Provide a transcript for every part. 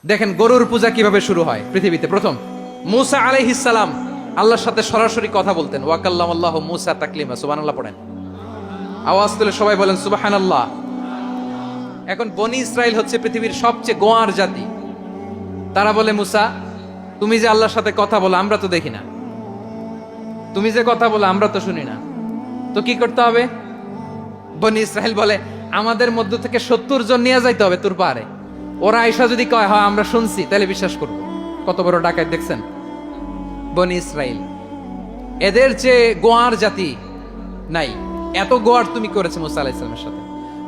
দেখেন গরুর পূজা কিভাবে শুরু হয় পৃথিবীতে। প্রথম মূসা আলাইহিস সালাম আল্লাহর সাথে সরাসরি কথা বলতেন। ওয়াকাল্লামাল্লাহু মূসা তাকলিমা। সুবহানাল্লাহ পড়েন, আওয়াজ তুলে সবাই বলেন সুবহানাল্লাহ। এখন বনি ইসরাইল হচ্ছে পৃথিবীর সবচেয়ে গোয়ার জাতি। তারা বলে, মূসা তুমি যে আল্লাহর সাথে কথা বলো আমরা তো দেখি না, তুমি যে কথা বলো আমরা তো শুনি না, তো কি করতে হবে? বনি ইসরাইল বলে, আমাদের মধ্য থেকে 70 জন নিয়ে যাইতে হবে তোর পারে। ওরা আয়েশা যদি কয় হয় আমরা শুনছি, তাহলে বিশ্বাস করবো। কত বড় ডাকাত দেখছেন বনি ইসরাইল। এদের যে গোয়ার জাতি নাই, এত গোয়ার তুমি করেছে মূসা আলাইহিস সালামের সাথে।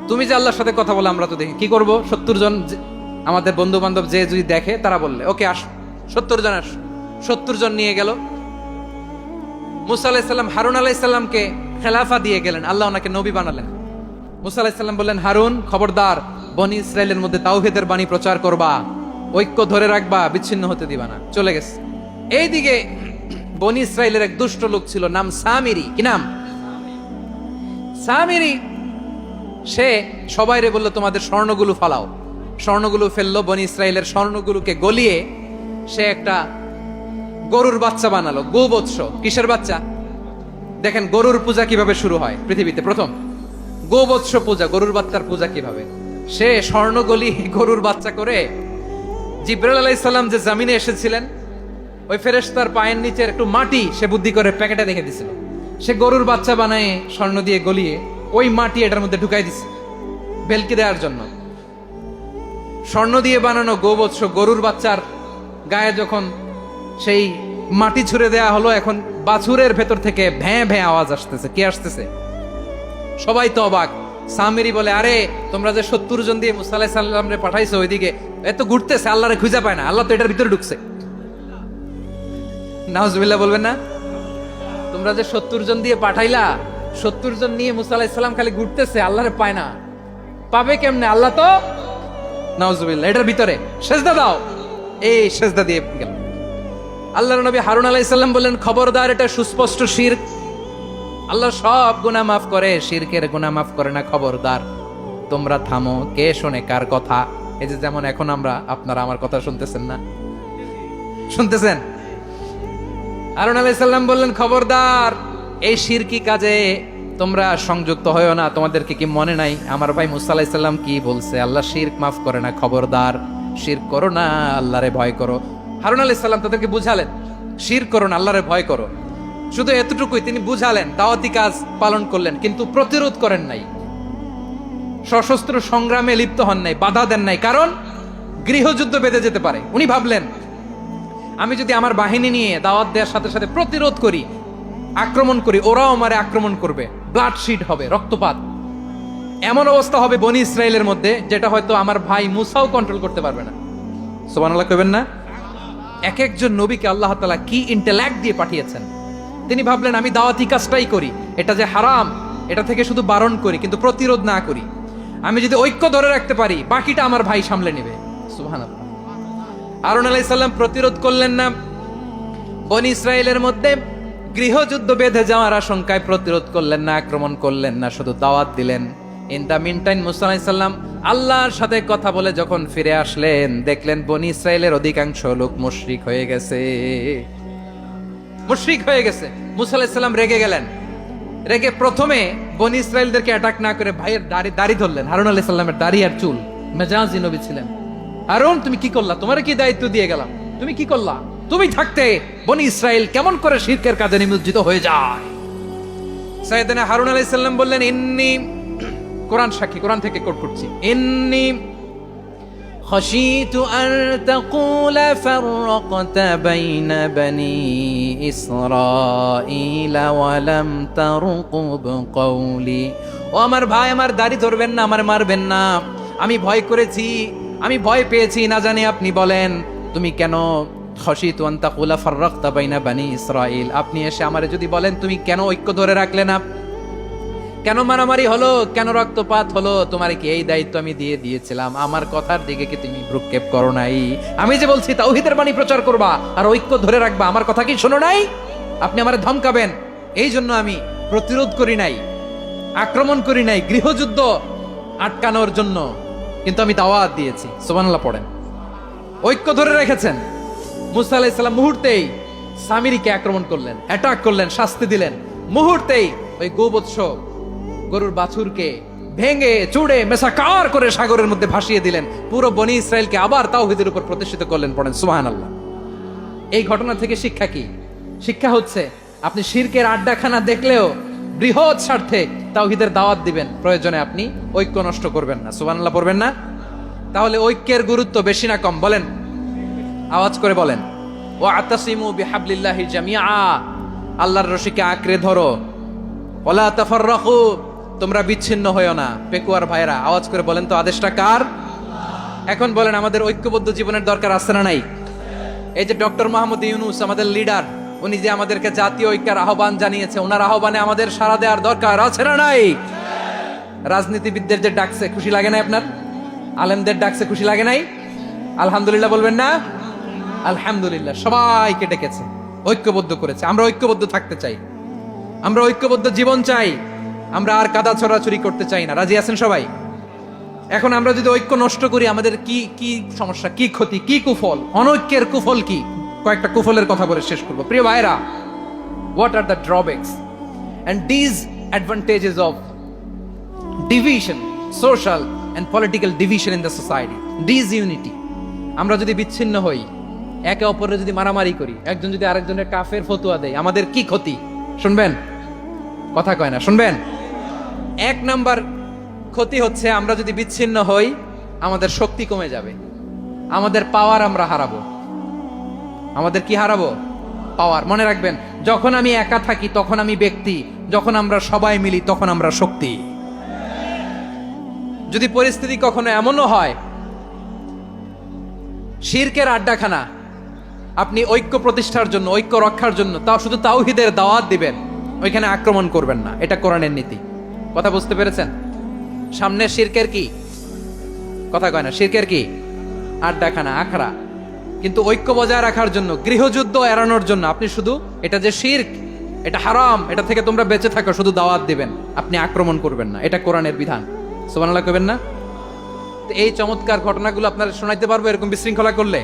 তুমি যে আল্লাহর সাথে কথা বলে আমরা তো দেখি, কি করব? 70 জন আমাদের বন্ধু বান্ধব যে যদি দেখে, তারা বললে ওকে আস, 70 জন আস। 70 জন নিয়ে গেল। মূসা আলাইহিস সালাম হারুন আলাইহিস সালামকে খেলাফা দিয়ে গেলেন, আল্লাহ ওনাকে নবী বানালেন। মূসা আলাইহিস সালাম বললেন, হারুন খবরদার, বনি ইসরাইলের মধ্যে তাওহীদের বাণী প্রচার করবা, ঐক্য ধরে রাখবা, বিচ্ছিন্ন হতে দিবা না। চলে গেছে। এইদিকে বনি ইসরাইলের এক দুষ্ট লোক ছিল, নাম সামিরি। কি নাম? সামিরি। সে সবাইরে বলল, তোমাদের স্বর্ণগুলো ফালাও। স্বর্ণগুলো ফেললো, বনি ইসরাইলের স্বর্ণগুলোকে গলিয়ে সে একটা গরুর বাচ্চা বানালো। গোবৎস। কিসের বাচ্চা? দেখেন গরুর পূজা কিভাবে শুরু হয় পৃথিবীতে। প্রথম গোবৎস পূজা, গরুর বাচ্চার পূজা কিভাবে। সে স্বর্ণ গলি গরুর বাচ্চা করে, জিবরাইল আলাইহিস সালাম যে জমিনে এসেছিলেন, ওই ফেরেশতার পায়ের নিচের একটু মাটি সে বুদ্ধি করে প্যাকেটে রেখে দিছিল। সে গরুর বাচ্চা বানায় স্বর্ণ দিয়ে গলিয়ে ওই মাটি এটার মধ্যে ঢুকাই দিছে ভেলকি দেওয়ার জন্য। স্বর্ণ দিয়ে বানানো গোবৎস গরুর বাচ্চার গায়ে যখন সেই মাটি ছুঁড়ে দেয়া হলো, এখন বাছুরের ভেতর থেকে ভ্যাঁ ভ্যাঁ আওয়াজ আসতেছে। কি আসতেছে? সবাই তো অবাক। সামিরি বলে, আরে তোমরা যে 70 জন দিয়ে মূসা আলাইহিস সালামরে পাঠাইছো, ওইদিকে এত ঘুরতেছে, আল্লাহরে খুঁজে পায় না, আল্লাহ তো এটার ভিতরে ঢুকছে। নাউজুবিল্লাহ বলবেন না? তোমরা যে 70 জন দিয়ে পাঠাইলা, 70 জন নিয়ে মূসা আলাইহিস সালাম খালি ঘুরতেছে, আল্লাহরে পায় না। পাবে কেমনে? আল্লাহ তো, নাউজুবিল্লাহ, এটার ভিতরে সেজদা দাও। এই সেজদা দিয়ে গেল। আল্লাহর নবী হারুন আলাইহিস সালাম বললেন, খবরদার, এটা সুস্পষ্ট শিরক। আল্লাহ সব গুনাহ মাফ করে, শিরকের গুনাহ মাফ করে না। খবরদার, তোমরা থামো। কে শোনে কার কথা? এই যে যেমন এখন আপনারা আমার কথা শুনতেছেন না? শুনতেছেন? হারুন আলাইহিস সালাম বললেন, খবরদার, এই শিরকি কাজে তোমরা সংযুক্ত হয়ো না। তোমাদেরকে কি মনে নাই আমার ভাই মূসা আলাইহিস সালাম কি বলছে? আল্লাহ শিরক মাফ করে না। খবরদার, শিরক করো না, আল্লাহরে ভয় করো। হারুন আলাইহিস সালাম তাদেরকে বুঝালেন, শিরক করো না, আল্লাহরে ভয় করো। শুধু এতটুকুই তিনি বুঝালেন, দাওয়াতি কাজ পালন করলেন, কিন্তু প্রতিরোধ করেন নাই, সশস্ত্র সংগ্রামে লিপ্ত হন নাই, বাধা দেন নাই। কারণ গৃহযুদ্ধ বেঁধে যেতে পারে। উনি ভাবলেন, আমি যদি আমার বাহিনী নিয়ে দাওয়াত দেওয়ার সাথে সাথে প্রতিরোধ করি, আক্রমণ করি, ওরাও আমারে আক্রমণ করবে, ব্লাডশিড হবে, রক্তপাত। এমন অবস্থা হবে বনি ইসরাইলের মধ্যে, যেটা হয়তো আমার ভাই মূসাও কন্ট্রোল করতে পারবে না। সুবহানাল্লাহ কইবেন না? এক একজন নবীকে আল্লাহ তাআলা কি ইন্টেলেক্ট দিয়ে পাঠিয়েছেন। তিনি ভাবলেন, আমি দাওয়াতি কাজটাই করি, এটা যে হারাম এটা থেকে শুধু বারণ করি, কিন্তু প্রতিরোধ না করি। আমি যদি ঐক্য ধরে রাখতে পারি, বাকিটা আমার ভাই সামলে নেবে। সুবহানাল্লাহ। হারুন আলাইহিস সালাম প্রতিরোধ করলেন না। বনি ইসরাইলের মধ্যে গৃহযুদ্ধ বেঁধে যাওয়ার আশঙ্কায় প্রতিরোধ করলেন না, আক্রমণ করলেন না, শুধু দাওয়াত দিলেন। In the meantime Musa আলাইহিস সালাম আল্লাহর সাথে কথা বলে যখন ফিরে আসলেন, দেখলেন বনি ইসরাইলের অধিকাংশ লোক মুশরিক হয়ে গেছে। মুশরিক হয়ে গেছে। মূসা আলাইহিস সালাম রেগে গেলেন। রেগে প্রথমে বনি ইসরাইলদেরকে অ্যাটাক না করে ভাইয়ের দাড়ি ধরলেন। হারুন আলাইহিস সালামের দাড়ি আর চুল। মেজাজি নবী ছিলেন। হারুন, তুমি কি করলা? তোমার কি দায়িত্ব দিয়ে গেলাম, তুমি কি করলা? তুমি থাকতে বনি ইসরাইল কেমন করে শিরকের কাজে নিমজ্জিত হয়ে যায়? সাইয়েদনা হারুন আলাইহিস সালাম বললেন, ইন্নী, কোরআন সাক্ষী, কোরআন থেকে কোট করছি, ইন্নী খাশিতু আন তাকুলা ফাররাকতা বাইনা বানি ইসরাঈল ওয়া লাম তারকুব কওলি। ও আমার ভাই, আমার দাড়ি ধরবেন না, আমার মারবেন না। আমি ভয় করেছি, আমি ভয় পেয়েছি, না জানি আপনি বলেন তুমি কেন খাশিতু আন তাকুলা ফাররাকতা বাইনা বানি ইসরাঈল। আপনি এসে আমারে যদি বলেন তুমি কেন ঐক্য ধরে রাখলে না, কেন মারামারি হলো, কেন রক্তপাত হলো, তোমার কি এই দায়িত্ব আমি দিয়ে দিয়েছিলাম? আমার কথার দিকে কি তুমি ভ্রুক্ষেপ করো নাই? আমি যে বলছি তাওহীদের বাণী প্রচার করবা আর ঐক্য ধরে রাখবা, আমার কথা কি শোনো নাই? আপনি আমারে ধমকাবেন, এই জন্য আমি প্রতিরোধ করি নাই, আক্রমণ করি নাই, গৃহযুদ্ধ আটকানোর জন্য, কিন্তু আমি দাওয়াত দিয়েছি। সুবহানাল্লাহ পড়েন। ঐক্য ধরে রেখেছেন। মুসা আলাইহিস সালাম মুহূর্তেই সামিরীকে আক্রমণ করলেন, অ্যাটাক করলেন, শাস্তি দিলেন। মুহূর্তেই ওই গোবৎস গরুর বাছুরকে ভেঙে চুড়ে মেসাকার করে সাগরের মধ্যে ভাসিয়ে দিলেন। পুরো বনি ইসরায়েলকে আবার তাওহীদের উপর প্রতিষ্ঠিত করলেন। পড়েন সুবহানাল্লাহ। এই ঘটনা থেকে শিক্ষা কি? শিক্ষা হচ্ছে আপনি শিরকের আড্ডাখানা দেখলেও বৃহৎ স্বার্থে তাওহীদের দাওয়াত দিবেন, প্রয়োজনে আপনি ঐক্য নষ্ট করবেন না। সুবহানাল্লাহ পড়বেন না? তাহলে ঐক্যের গুরুত্ব বেশি না কম বলেন? আওয়াজ করে বলেন। ওয়াতাসিমু বিহাবলিল্লাহি জামিআ, আল্লাহর রশিকে আঁকড়ে ধরো। ওয়ালা তাফাররাকু, তোমরা বিচ্ছিন্ন হয়ো না। পেকুয়ার ভাইরা আওয়াজ করে বলেন তো আদেশটা কার? এখন বলেন আমাদের ঐক্যবদ্ধ জীবনের দরকার আছে না নাই? এই যে ডক্টর মোহাম্মদ ইউনূস আমাদের লিডার, উনি যে আমাদেরকে জাতীয় ঐক্যের আহ্বান জানিয়েছে, ওনার আহ্বানে আমাদের সাড়া দেওয়ার দরকার আছে না নাই? রাজনীতিবিদদের যে ডাকছে খুশি লাগে নাই আপনার? আলেমদের ডাকছে খুশি লাগে নাই? আলহামদুলিল্লাহ বলবেন না? আলহামদুলিল্লাহ। সবাইকে ডেকেছে, ঐক্যবদ্ধ করেছে। আমরা ঐক্যবদ্ধ থাকতে চাই, আমরা ঐক্যবদ্ধ জীবন চাই, আমরা আর কাদা ছড়াছড়ি করতে চাই না। রাজি আছেন সবাই? এখন আমরা যদি ঐক্য নষ্ট করি আমাদের কি কি সমস্যা, কি ক্ষতি, কি কুফল? অনৈক্যের কুফল কি? কয়েকটা কুফলের কথা বলে শেষ করব। প্রিয় ভাইরা, what are the drawbacks and disadvantages of division, social and political division in the society, disunity? আমরা যদি বিচ্ছিন্ন হই, একে অপরের যদি মারামারি করি, একজন যদি আরেকজনের কাফের ফতোয়া দেয়, আমাদের কি ক্ষতি? শুনবেন? কথা কয় না, শুনবেন? এক নাম্বার ক্ষতি হচ্ছে আমরা যদি বিচ্ছিন্ন হই আমাদের শক্তি কমে যাবে, আমাদের পাওয়ার আমরা হারাবো। আমাদের কি হারাবো? পাওয়ার। মনে রাখবেন, যখন আমি একা থাকি তখন আমি ব্যক্তি, যখন আমরা সবাই মিলি তখন আমরা শক্তি। যদি পরিস্থিতি কখনো এমনও হয় শিরকের আড্ডাখানা, আপনি ঐক্য প্রতিষ্ঠার জন্য, ঐক্য রক্ষার জন্য তাও শুধু তাওহীদের দাওয়াত দিবেন, ওইখানে আক্রমণ করবেন না। এটা কোরআনের নীতি। কথা বুঝতে পেরেছেন? সামনে শিরকের কি? কথা কয় না, শিরকের কি? আড্ডাখানা, আখড়া। কিন্তু ঐক্য বজায় রাখার জন্য, গৃহযুদ্ধ এড়ানোর জন্য আপনি শুধু এটা যে শিরক, এটা হারাম, এটা থেকে তোমরা বেঁচে থাকো, শুধু দাওয়াত দিবেন, আপনি আক্রমণ করবেন না। এটা কোরআনের বিধান। সুবহানাল্লাহ কইবেন না? এই চমৎকার ঘটনাগুলো আপনারা শোনাইতে পারবো এরকম বিশৃঙ্খলা করলে?